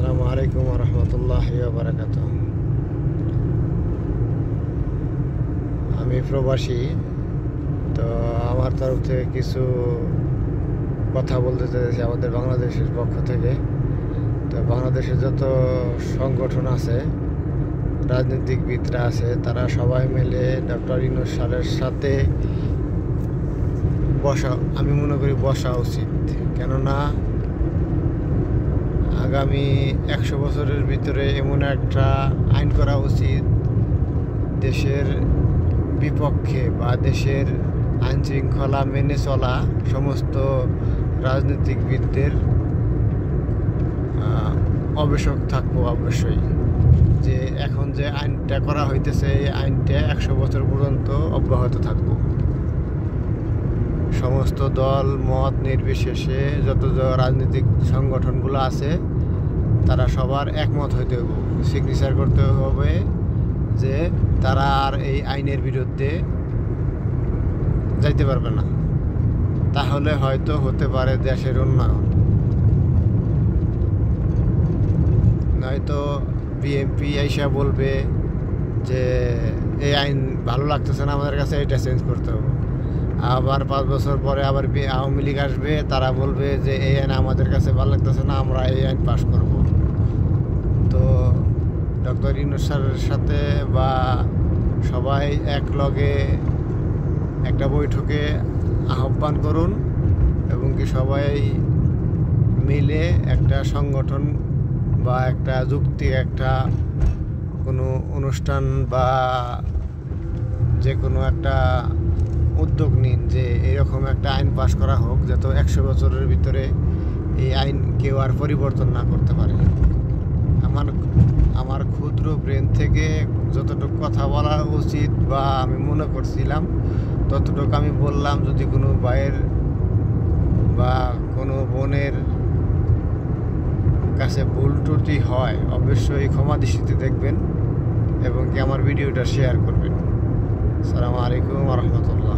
আসসালামু আলাইকুম ওয়া রাহমাতুল্লাহি ওয়া বারাকাতুহু। আমি প্রবাসী, তো আমার তরফ থেকে কিছু কথা বলতে চাইছি আমাদের বাংলাদেশের পক্ষ থেকে। তো বাংলাদেশের যত সংগঠন আছে, রাজনীতিবিদরা আছে, তারা সবাই মিলে ডক্টর ইউনূস স্যারের সাথে আমি মনে করি বসা উচিত। কেননা আগামী 100 বছরের ভিতরে এমন একটা আইন করা উচিত দেশের বিপক্ষে বা দেশের আইন শৃঙ্খলা মেনে চলা সমস্ত রাজনীতিবিদদের অবশ্যক থাকবো অবশ্যই। যে এখন যে আইনটা করা হইতেছে, এই আইনটা 100 বছর পর্যন্ত অব্যাহত থাকবো। সমস্ত দল মত নির্বিশেষে যত রাজনৈতিক সংগঠনগুলো আছে, তারা সবার একমত হইতে হবে, সিগনেচার করতে হবে যে তারা আর এই আইনের বিরুদ্ধে যাইতে পারবে না। তাহলে হয়তো হতে পারে দেশের উন্নয়ন। নয়তো বিএনপি আইসা বলবে যে এই আইন ভালো লাগতেছে না আমাদের কাছে, এটা চেঞ্জ করতে হবে। আবার 5 বছর পরে আবার আওয়ামী লীগ আসবে, তারা বলবে যে এই আইন আমাদের কাছে ভালো লাগতেছে না, আমরা এই আইন পাস করব। তো ডক্টর ইউনূস স্যারের সাথে বা সবাই এক লগে একটা বৈঠকে আহ্বান করুন, এবং কি সবাই মিলে একটা সংগঠন বা একটা যুক্তি, একটা কোনো অনুষ্ঠান বা যে কোনো একটা উদ্যোগ নিন যে এরকম একটা আইন পাস করা হোক, যাতে 100 বছরের ভিতরে এই আইন কেউ আর পরিবর্তন না করতে পারে। আমার ক্ষুদ্র ব্রেন থেকে যতটুকু কথা বলা উচিত বা আমি মনে করছিলাম ততটুকু আমি বললাম। যদি কোনো ভাইয়ের বা কোনো বোনের কাছে ভুল ত্রুটি হয়, অবশ্যই ক্ষমা দৃষ্টিতে দেখবেন এবং কি আমার ভিডিওটা শেয়ার করবেন। আসসালামু আলাইকুম ওয়া রাহমাতুল্লাহ।